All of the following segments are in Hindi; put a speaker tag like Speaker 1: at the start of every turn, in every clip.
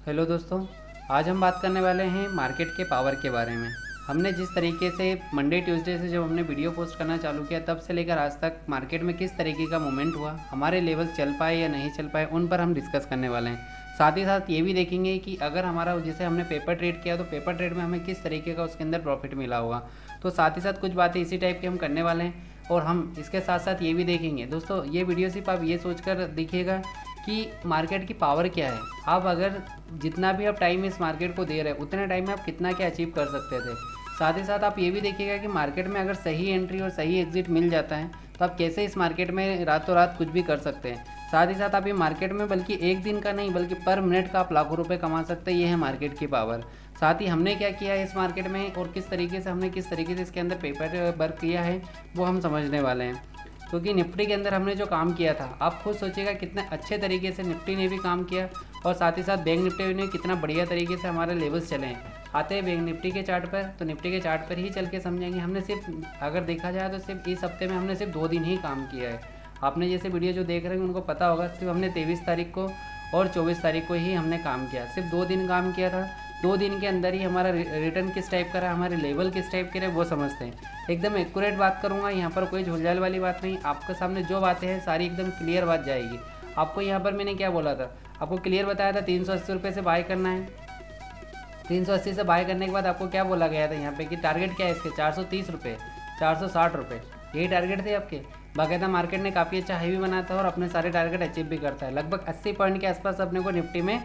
Speaker 1: हेलो दोस्तों, आज हम बात करने वाले हैं मार्केट के पावर के बारे में। हमने जिस तरीके से मंडे ट्यूसडे से जब हमने वीडियो पोस्ट करना चालू किया तब से लेकर आज तक मार्केट में किस तरीके का मूवमेंट हुआ, हमारे लेवल चल पाए या नहीं चल पाए, उन पर हम डिस्कस करने वाले हैं। साथ ही साथ ये भी देखेंगे कि अगर हमारा जैसे हमने पेपर ट्रेड किया तो पेपर ट्रेड में हमें किस तरीके का उसके अंदर प्रॉफिट मिला होगा। तो साथ ही साथ कुछ बातें इसी टाइप की हम करने वाले हैं और हम इसके साथ साथ ये भी देखेंगे। दोस्तों, ये वीडियो सिर्फ आप ये सोचकर देखिएगा कि मार्केट की पावर क्या है। आप अगर जितना भी आप टाइम इस मार्केट को दे रहे हैं उतने टाइम में आप कितना क्या अचीव कर सकते थे। साथ ही साथ आप ये भी देखिएगा कि मार्केट में अगर सही एंट्री और सही एग्जिट मिल जाता है तो आप कैसे इस मार्केट में रातों रात कुछ भी कर सकते हैं। साथ ही साथ आप ये मार्केट में बल्कि एक दिन का नहीं बल्कि पर मिनट का आप लाखों रुपए कमा सकते हैं। ये है मार्केट की पावर। साथ ही हमने क्या किया है इस मार्केट में और किस तरीके से इसके अंदर पेपर वर्क किया है वो हम समझने वाले हैं। क्योंकि निफ्टी के अंदर हमने जो काम किया था, आप खुद सोचिएगा कितने अच्छे तरीके से निफ्टी ने भी काम किया और साथ ही साथ बैंक निफ्टी ने कितना बढ़िया तरीके से हमारे लेवल्स चले हैं। आते हैं बैंक निफ्टी के चार्ट पर, तो निफ्टी के चार्ट पर ही चल के समझेंगे। हमने सिर्फ अगर देखा जाए तो सिर्फ इस हफ्ते में हमने सिर्फ 2 दिन ही काम किया है। आपने जैसे वीडियो जो देख रहे हैं उनको पता होगा, सिर्फ हमने 23 तारीख को और 24 तारीख को ही हमने काम किया, सिर्फ 2 दिन काम किया था। 2 दिन के अंदर ही हमारा रिटर्न किस टाइप का रहा, हमारे लेवल किस टाइप के रहे वो समझते हैं। एकदम एक्यूरेट बात करूँगा, यहाँ पर कोई झुलझाल वाली बात नहीं। आपके सामने जो बातें हैं सारी एकदम क्लियर बात जाएगी। आपको यहाँ पर मैंने क्या बोला था, आपको क्लियर बताया था 380 रुपये से बाय करना है। 380 से बाय करने के बाद आपको क्या बोला गया था यहाँ पे कि टारगेट क्या है इसके, 430 रुपये, 460 रुपये, यही टारगेट थे आपके। बाकायदा मार्केट ने काफ़ी अच्छा हाई भी बनाया था और अपने सारे टारगेट अचीव भी करता है। लगभग 80 पॉइंट के आसपास अपने को निफ्टी में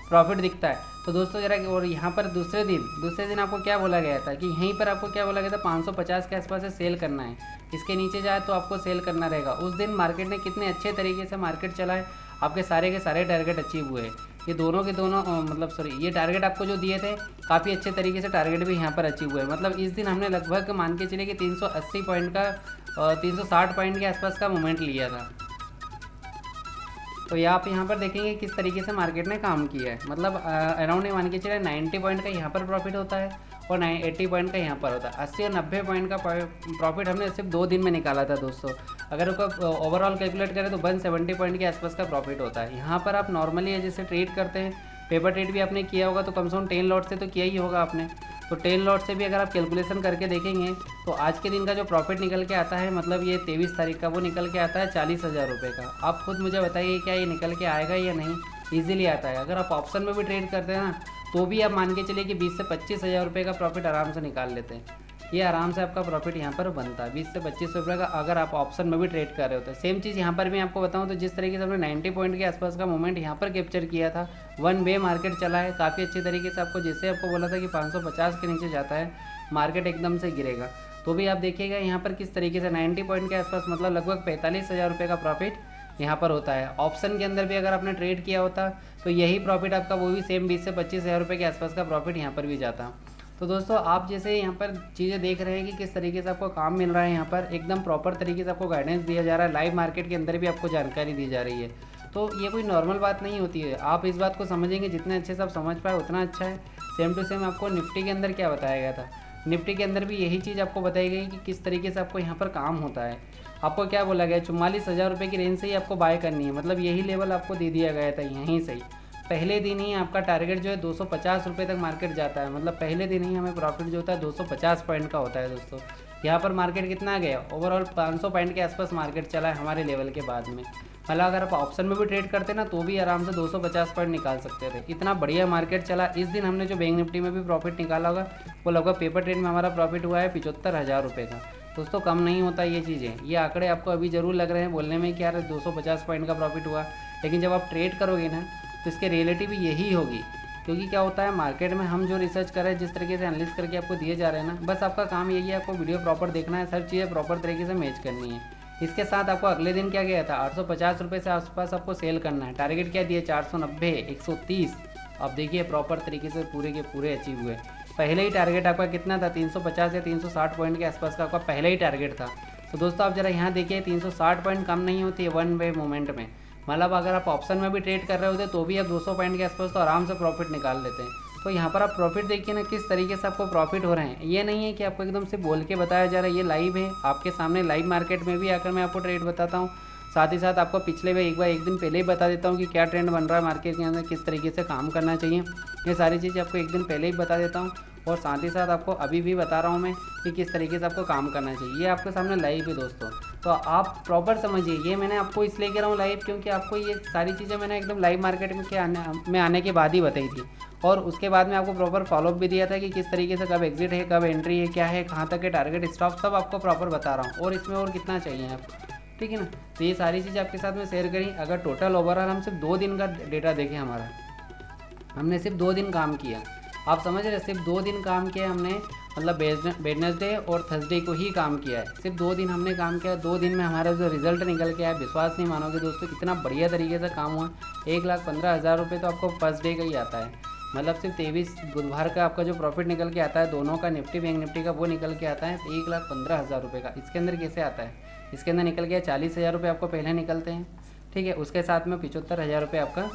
Speaker 1: प्रॉफिट दिखता है। तो दोस्तों जरा, और यहाँ पर दूसरे दिन आपको क्या बोला गया था कि यहीं पर आपको क्या बोला गया था, 550 के आसपास से सेल करना है। इसके नीचे जाए तो आपको सेल करना रहेगा। उस दिन मार्केट ने कितने अच्छे तरीके से मार्केट चला है, आपके सारे के सारे टारगेट अचीव हुए। ये दोनों के दोनों ये टारगेट आपको जो दिए थे काफ़ी अच्छे तरीके से टारगेट भी यहाँ पर अचीव हुए। मतलब इस दिन हमने लगभग मान के चले कि 380 पॉइंट का 360 पॉइंट के आसपास का मूवमेंट लिया था। तो ये आप यहाँ पर देखेंगे किस तरीके से मार्केट ने काम किया है। मतलब अराउंड मान के चले 90 पॉइंट का यहाँ पर प्रॉफिट होता है और 80 पॉइंट का यहाँ पर होता है। 80 और 90 पॉइंट का प्रॉफिट हमने सिर्फ 2 दिन में निकाला था दोस्तों। अगर उसको ओवरऑल कैलकुलेट करें तो 170 पॉइंट के आसपास का प्रॉफिट होता है। यहाँ पर आप नॉर्मली जैसे ट्रेड करते हैं, पेपर ट्रेड भी आपने किया होगा तो कम से कम 10 लॉट से तो किया ही होगा आपने। तो 10 लॉट से भी अगर आप कैलकुलेशन करके देखेंगे तो आज के दिन का जो प्रॉफिट निकल के आता है, मतलब ये 23 तारीख का, वो निकल के आता है 40,000 रुपये का। आप खुद मुझे बताइए क्या ये निकल के आएगा या नहीं। ईजिली आता है। अगर आप ऑप्शन में भी ट्रेड करते हैं ना तो भी आप मान के चलिए कि 20 से 25,000 रुपये का प्रॉफिट आराम से निकाल लेते हैं। ये आराम से आपका प्रॉफिट यहाँ पर बनता है 20 से 25 रुपये का, अगर आप ऑप्शन में भी ट्रेड कर रहे होते हैं। सेम चीज़ यहाँ पर भी आपको बताऊँ तो जिस तरीके से हमने 90 पॉइंट के आसपास का मूवमेंट यहाँ पर कैप्चर किया था, वन वे मार्केट चला है काफ़ी अच्छे तरीके से। आपको जैसे आपको बोला था कि 550 के नीचे जाता है मार्केट एकदम से गिरेगा, तो भी आप देखिएगा यहाँ पर किस तरीके से 90 पॉइंट के आसपास, मतलब लगभग 45,000 रुपये का प्रॉफिट यहाँ पर होता है। ऑप्शन के अंदर भी अगर आपने ट्रेड किया होता तो यही प्रॉफिट आपका वो भी सेम 20 से 25,000 रुपये के आसपास का प्रॉफिट यहाँ पर भी जाता। तो दोस्तों, आप जैसे यहाँ पर चीज़ें देख रहे हैं कि किस तरीके से आपको काम मिल रहा है, यहाँ पर एकदम प्रॉपर तरीके से आपको गाइडेंस दिया जा रहा है, लाइव मार्केट के अंदर भी आपको जानकारी दी जा रही है। तो ये कोई नॉर्मल बात नहीं होती है। आप इस बात को समझेंगे, जितने अच्छे से आप समझ पाए उतना अच्छा है। सेम टू सेम आपको निफ्टी के अंदर क्या बताया गया था, निफ्टी के अंदर भी यही चीज़ आपको बताई गई कि किस तरीके से आपको यहाँ पर काम होता है। आपको क्या बोला गया, 44,000 रुपये की रेंज से ही आपको बाय करनी है। मतलब यही लेवल आपको दे दिया गया था यहीं से ही। पहले दिन ही आपका टारगेट जो है 250 रुपये तक मार्केट जाता है। मतलब पहले दिन ही हमें प्रॉफिट जो होता है 250 पॉइंट का होता है दोस्तों। यहाँ पर मार्केट कितना गया, ओवरऑल 500 पॉइंट के आसपास मार्केट चला है हमारे लेवल के बाद में। मतलब अगर आप ऑप्शन में भी ट्रेड करते ना तो भी आराम से 250 पॉइंट निकाल सकते थे। इतना बढ़िया मार्केट चला। इस दिन हमने जो बैंक निफ्टी में भी प्रॉफिट निकाला होगा वो लगभग पेपर ट्रेड में हमारा प्रॉफिट हुआ है 75,000 रुपये का। दोस्तों, कम नहीं होता ये चीज़ें। ये आंकड़े आपको अभी ज़रूर लग रहे हैं बोलने में कि यार 250 पॉइंट का प्रॉफिट हुआ, लेकिन जब आप ट्रेड करोगे ना तो इसके रियलिटी भी यही होगी। क्योंकि क्या होता है मार्केट में हम जो रिसर्च कर रहे हैं, जिस तरीके से एनालिसिस करके आपको दिए जा रहे हैं ना, बस आपका काम यही है, आपको वीडियो प्रॉपर देखना है, सब चीज़ें प्रॉपर तरीके से मैच करनी है। इसके साथ आपको अगले दिन क्या गया था, 850 रुपये से आसपास आपको सेल करना है। टारगेट क्या दिए, 490, 130। आप देखिए प्रॉपर तरीके से पूरे के पूरे अचीव हुए। पहले ही टारगेट आपका कितना था, 350 या 360 पॉइंट के आसपास का आपका पहले ही टारगेट था। तो दोस्तों आप जरा यहाँ देखिए, 360 पॉइंट कम नहीं होती है वन वे मूवमेंट में। मतलब अगर आप ऑप्शन में भी ट्रेड कर रहे होते तो भी आप 200 पॉइंट के आसपास तो आराम से प्रॉफिट निकाल लेते हैं। तो यहाँ पर आप प्रॉफिट देखिए ना किस तरीके से आपको प्रॉफिट हो रहे हैं। ये नहीं है कि आपको एकदम से बोल के बताया जा रहा है, ये लाइव है आपके सामने, लाइव मार्केट में भी आकर मैं आपको ट्रेड बताता हूँ। साथ ही साथ आपको पिछले भी एक दिन पहले ही बता देता हूँ कि क्या ट्रेंड बन रहा है मार्केट के अंदर, किस तरीके से काम करना चाहिए, ये सारी चीज़ें आपको एक दिन पहले ही बता देता हूँ। और साथ ही साथ आपको अभी भी बता रहा हूँ मैं कि किस तरीके से आपको काम करना चाहिए। ये आपके सामने लाइव है दोस्तों, तो आप प्रॉपर समझिए। ये मैंने आपको इसलिए कह रहा हूँ लाइव, क्योंकि आपको ये सारी चीज़ें मैंने एकदम लाइव मार्केट में आने के बाद ही बताई थी, और उसके बाद में आपको प्रॉपर फॉलोअप भी दिया था कि किस तरीके से कब एग्जिट है, कब एंट्री है, क्या है, कहाँ तक है टारगेट स्टॉप, सब आपको प्रॉपर बता रहा हूँ। और इसमें और कितना चाहिए आपको, ठीक है ना। तो ये सारी चीज़ आपके साथ में शेयर करी। अगर टोटल ओवरऑल हम सिर्फ 2 दिन का डेटा देखें, हमारा हमने सिर्फ 2 दिन काम किया, आप समझ रहे, सिर्फ 2 दिन काम किया हमने, मतलब वेडनेसडे और थर्सडे को ही काम किया है। सिर्फ 2 दिन हमने काम किया, 2 दिन में हमारा जो रिजल्ट निकल के आया, विश्वास नहीं मानोगे दोस्तों, कितना बढ़िया तरीके से काम हुआ। 1,15,000 रुपये तो आपको फर्स्ट डे का ही आता है, मतलब सिर्फ 23 बुधवार का आपका जो प्रॉफिट निकल के आता है दोनों का, निफ्टी बैंक निफ्टी का, वो निकल के आता है 1,15,000 रुपये का। इसके अंदर कैसे आता है, इसके अंदर निकल गया 40,000 रुपये आपको पहले निकलते हैं, ठीक है। उसके साथ में 75,000 रुपये आपका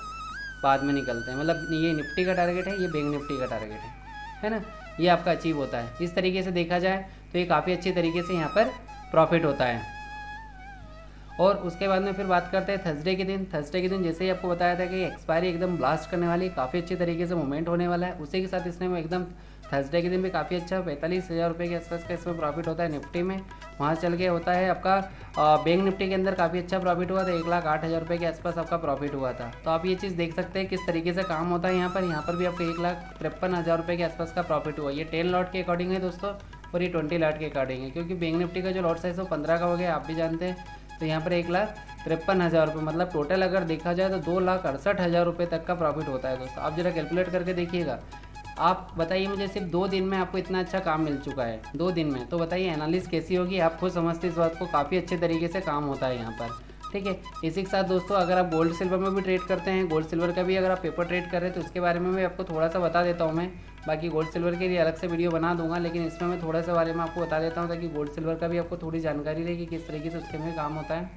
Speaker 1: बाद में निकलते हैं, मतलब ये निफ्टी का टारगेट है, ये बैंक निफ्टी का टारगेट है ना, ये आपका अचीव होता है। इस तरीके से देखा जाए तो ये काफ़ी अच्छी तरीके से यहाँ पर प्रॉफिट होता है। और उसके बाद में फिर बात करते हैं थर्सडे के दिन। थर्सडे के दिन जैसे ही आपको बताया था कि एक्सपायरी एकदम ब्लास्ट करने वाली, काफ़ी अच्छी तरीके से मूवमेंट होने वाला है, उसी के साथ इसने एकदम थर्सडे के दिन भी काफ़ी अच्छा 45,000 रुपये के आसपास का इसमें प्रॉफिट होता है निफ्टी में। वहाँ चल के होता है आपका बैंक निफ्टी के अंदर काफ़ी अच्छा प्रॉफिट हुआ था, 1,08,000 रुपये के आसपास आपका प्रॉफिट हुआ था। तो आप ये चीज़ देख सकते हैं किस तरीके से काम होता है यहाँ पर भी आपको 1,53,000 रुपये के आसपास का प्रॉफिट हुआ। ये 10 लॉट के अकॉर्डिंग है दोस्तों, और ये 20 लॉट के अकॉर्डिंग है, क्योंकि बैंक निफ्टी का जो लॉट साइज वो 15 का हो गया, आप भी जानते हैं। तो यहाँ पर 1,53,000 रुपये, मतलब टोटल अगर देखा जाए तो 2,68,000 रुपये तक का प्रॉफिट होता है दोस्तों। आप जरा कैलकुलेट करके देखिएगा। आप बताइए मुझे, सिर्फ 2 दिन में आपको इतना अच्छा काम मिल चुका है, 2 दिन में, तो बताइए एनालिसिस कैसी होगी, आप खुद समझते इस बात को। काफ़ी अच्छे तरीके से काम होता है यहाँ पर, ठीक है। इसी के साथ दोस्तों अगर आप गोल्ड सिल्वर में भी ट्रेड करते हैं, गोल्ड सिल्वर का भी अगर आप पेपर ट्रेड कर रहे हैं तो उसके बारे में भी आपको थोड़ा सा बता देता हूँ मैं। बाकी गोल्ड सिल्वर के लिए अलग से वीडियो बना दूंगा, लेकिन इसमें मैं थोड़ा सा बारे में आपको बता देता हूँ, ताकि गोल्ड सिल्वर का भी आपको थोड़ी जानकारी रहे कि किस तरीके से उसके में काम होता है।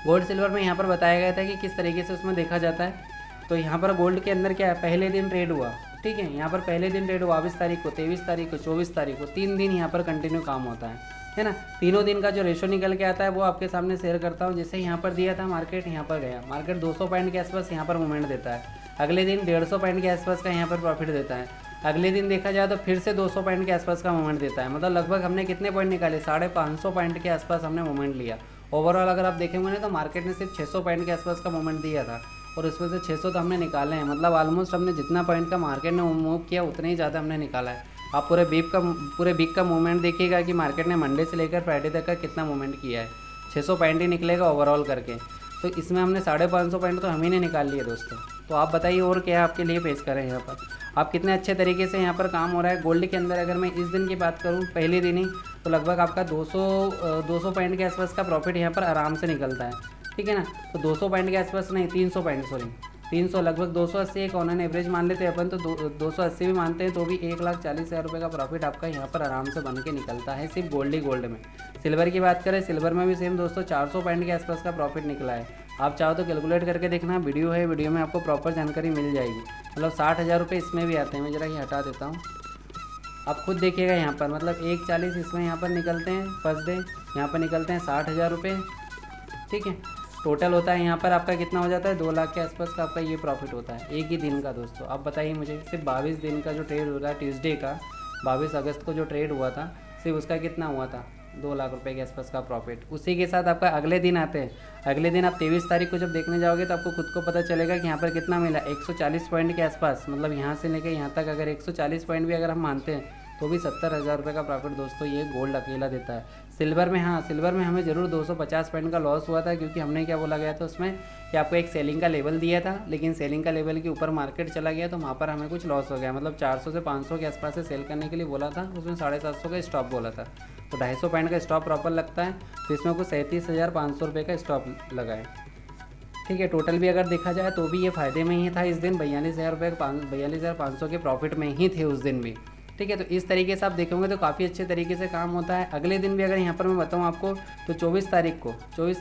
Speaker 1: गोल्ड सिल्वर में यहाँ पर बताया गया था कि किस तरीके से उसमें देखा जाता है। तो यहाँ पर गोल्ड के अंदर क्या है, पहले दिन ट्रेड हुआ, ठीक है। यहाँ पर पहले दिन ट्रेड हुआ 22 तारीख को, 23 तारीख को, 24 तारीख को, 3 दिन यहाँ पर कंटिन्यू काम होता है ना। तीनों दिन का जो रेशो निकल के आता है वो आपके सामने शेयर करता हूँ। जैसे यहाँ पर दिया था मार्केट, यहाँ पर गया मार्केट 200 पॉइंट के आसपास यहाँ पर मूवमेंट देता है, अगले दिन 150 पॉइंट के आसपास का यहाँ पर प्रॉफिट देता है, अगले दिन देखा जाए तो फिर से 200 पॉइंट के आसपास का मूवमेंट देता है। मतलब लगभग हमने कितने पॉइंट निकाले, 550 पॉइंट के आसपास हमने मूवमेंट लिया। ओवरऑल अगर आप देखेंगे ना तो मार्केट ने सिर्फ 600 पॉइंट के आसपास का मूवमेंट दिया था, और उसमें से 600 तो हमने निकाले हैं। मतलब ऑलमोस्ट हमने जितना पॉइंट का मार्केट ने मूव किया उतना ही ज़्यादा हमने निकाला है। आप पूरे वीक का मूवमेंट देखिएगा कि मार्केट ने मंडे से लेकर फ्राइडे तक का कितना मूवमेंट किया है, 600 पॉइंट ही निकलेगा ओवरऑल करके। तो इसमें हमने 550 पॉइंट तो हम ही ने निकाल लिए दोस्तों। तो आप बताइए और क्या आपके लिए पेश करें यहाँ पर, आप कितने अच्छे तरीके से यहाँ पर काम हो रहा है। गोल्ड के अंदर अगर मैं इस दिन की बात करूँ, पहले दिन ही, तो लगभग आपका 200 पॉइंट के आसपास का प्रॉफिट यहाँ पर आराम से निकलता है, ठीक है ना। तो 200 पॉइंट के आसपास नहीं, 300 पॉइंट, सॉरी 300, लगभग 280 एक ऑन एन एवरेज मान लेते हैं अपन, तो 280 भी मानते हैं तो भी 1,40,000 रुपये का प्रॉफिट आपका यहाँ पर आराम से बन के निकलता है, सिर्फ गोल्ड में। सिल्वर की बात करें, सिल्वर में भी सेम दोस्तों 400 पॉइंट के आसपास का प्रॉफिट निकला है। आप चाहो तो कैलकुलेट करके देखना, वीडियो है, वीडियो में आपको प्रॉपर जानकारी मिल जाएगी। मतलब 60,000 रुपये इसमें भी आते हैं। मैं ज़रा ये हटा देता हूँ, आप खुद देखिएगा यहाँ पर, मतलब 1,40 इसमें यहाँ पर निकलते हैं फर्स्ट डे, यहाँ पर निकलते हैं 60,000 रुपये, ठीक है। टोटल होता है यहाँ पर आपका कितना हो जाता है, 2 लाख के आसपास का आपका ये प्रॉफिट होता है एक ही दिन का दोस्तों। आप बताइए मुझे, सिर्फ 22 दिन का जो ट्रेड हो रहा है, ट्यूसडे का 22 अगस्त को जो ट्रेड हुआ था, सिर्फ उसका कितना हुआ था, 2 लाख रुपए के आसपास का प्रॉफिट। उसी के साथ आपका अगले दिन आते हैं, अगले दिन आप 23 तारीख को जब देखने जाओगे तो आपको खुद को पता चलेगा कि यहाँ पर कितना मिला, 140 पॉइंट के आसपास। मतलब यहाँ से लेकर यहाँ तक अगर 140 पॉइंट भी अगर हम मानते हैं तो भी 70,000 रुपये का प्रॉफिट दोस्तों ये गोल्ड अकेला देता है। सिल्वर में, हाँ सिल्वर में हमें ज़रूर 250 पॉइंट का लॉस हुआ था, क्योंकि हमने क्या बोला गया था उसमें कि आपको एक सेलिंग का लेवल दिया था, लेकिन सेलिंग का लेवल के ऊपर मार्केट चला गया तो वहाँ पर हमें कुछ लॉस हो गया। मतलब 400 से 500 के आसपास से सेल करने के लिए बोला था, उसमें 750 का स्टॉप बोला था, तो 250 पॉइंट का स्टॉप प्रॉपर लगता है, तो इसमें कुछ 37,500 रुपये का स्टॉप लगा है, ठीक है। टोटल भी अगर देखा जाए तो भी ये फ़ायदे में ही था इस दिन, 42,000 रुपये, 42,500 के प्रॉफिट में ही थे उस दिन भी, ठीक है। तो इस तरीके से आप देखेंगे तो काफ़ी अच्छे तरीके से काम होता है। अगले दिन भी अगर यहाँ पर मैं बताऊँ आपको तो 24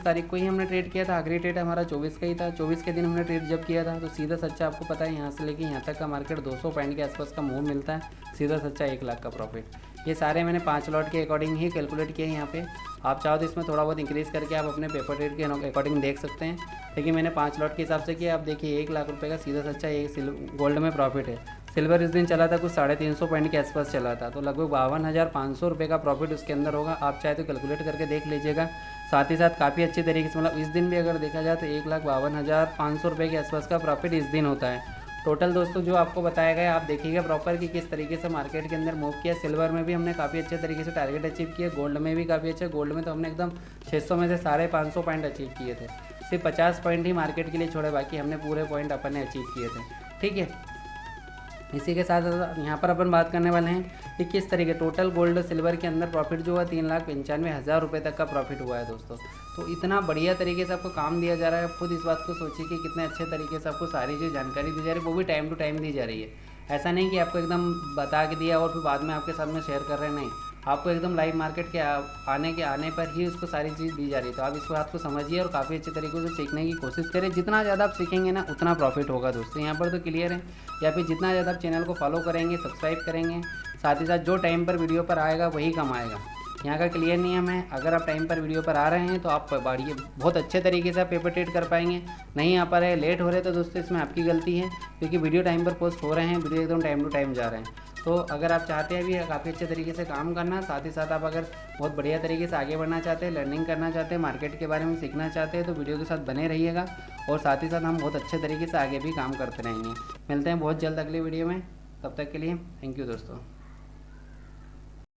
Speaker 1: तारीख को ही हमने ट्रेड किया था, आखिरी ट्रेड हमारा 24 का ही था। 24 के दिन हमने ट्रेड जब किया था तो सीधा सच्चा आपको पता है यहाँ से लेके यहाँ तक का मार्केट 200 पॉइंट के आसपास का मूव मिलता है, सीधा सच्चा 1 लाख का प्रॉफिट। ये सारे मैंने 5 लॉट के अकॉर्डिंग ही कैलकुलेट किए हैं यहाँ पे। आप चाहो तो इसमें थोड़ा बहुत इंक्रीज़ करके आप अपने पेपर रेट के अकॉर्डिंग देख सकते हैं, लेकिन मैंने 5 लॉट के हिसाब से किया। आप देखिए 1 लाख रुपए का सीधा सच्चा एक गोल्ड में प्रॉफिट है। सिल्वर इस दिन चला था कुछ 350 पॉइंट के आसपास चला था, तो लगभग 52,500 रुपये का प्रॉफिट उसके अंदर होगा। आप चाहे तो कैलकुलेट करके देख लीजिएगा। साथ ही साथ काफ़ी अच्छे तरीके से मतलब इस दिन भी अगर देखा जाए तो 1,52,500 रुपये के आसपास का प्रॉफिट इस दिन होता है। टोटल दोस्तों जो आपको बताया गया, आप देखिएगा प्रॉपर कि किस तरीके से मार्केट के अंदर मूव किया। सिल्वर में भी हमने काफ़ी अच्छे तरीके से टारगेट अचीव किए, गोल्ड में भी काफ़ी अच्छे। गोल्ड में तो हमने एकदम 600 में से 550 पॉइंट अचीव किए थे। सिर्फ 50 पॉइंट ही मार्केट के लिए छोड़े, बाकी हमने पूरे पॉइंट अपन ने अचीव किए थे। ठीक है, इसी के साथ यहाँ पर अपन बात करने वाले हैं कि किस तरीके टोटल गोल्ड सिल्वर के अंदर प्रॉफिट जो हुआ 3,95,000 रुपये तक का प्रॉफिट हुआ है दोस्तों। तो इतना बढ़िया तरीके से आपको काम दिया जा रहा है। आप खुद इस बात को सोचिए कि कितने अच्छे तरीके से आपको सारी जो जानकारी दी जा रही है वो भी टाइम टू टाइम दी जा रही है। ऐसा नहीं कि आपको एकदम बता के दिया और फिर बाद में आपके साथ में शेयर कर रहे हैं, नहीं, आपको एकदम लाइव मार्केट के आने पर ही उसको सारी चीज़ दी जा रही है। तो आप इस बात को समझिए और काफ़ी अच्छे तरीके से सीखने की कोशिश करें। जितना ज़्यादा आप सीखेंगे ना उतना प्रॉफिट होगा दोस्तों, यहाँ पर तो क्लियर है। या फिर जितना ज़्यादा आप चैनल को फॉलो करेंगे, सब्सक्राइब करेंगे, साथ ही साथ जो टाइम पर वीडियो पर आएगा वही कमाएगा। यहाँ का क्लियर नियम है, अगर आप टाइम पर वीडियो पर आ रहे हैं तो आप बढ़िए बहुत अच्छे तरीके से आप पेपर ट्रेड कर पाएंगे। नहीं आ पा रहे, लेट हो रहे, तो दोस्तों इसमें आपकी गलती है, क्योंकि वीडियो टाइम पर पोस्ट हो रहे हैं, वीडियो एकदम टाइम टू टाइम जा रहे हैं। तो अगर आप चाहते हैं भी काफ़ी अच्छे तरीके से काम करना, साथ ही साथ आप अगर बहुत बढ़िया तरीके से आगे बढ़ना चाहते हैं, लर्निंग करना चाहते हैं, मार्केट के बारे में सीखना चाहते हैं, तो वीडियो के साथ बने रहिएगा। और साथ ही साथ हम बहुत अच्छे तरीके से आगे भी काम करते रहेंगे। मिलते हैं बहुत जल्द अगली वीडियो में, तब तक के लिए थैंक यू दोस्तों।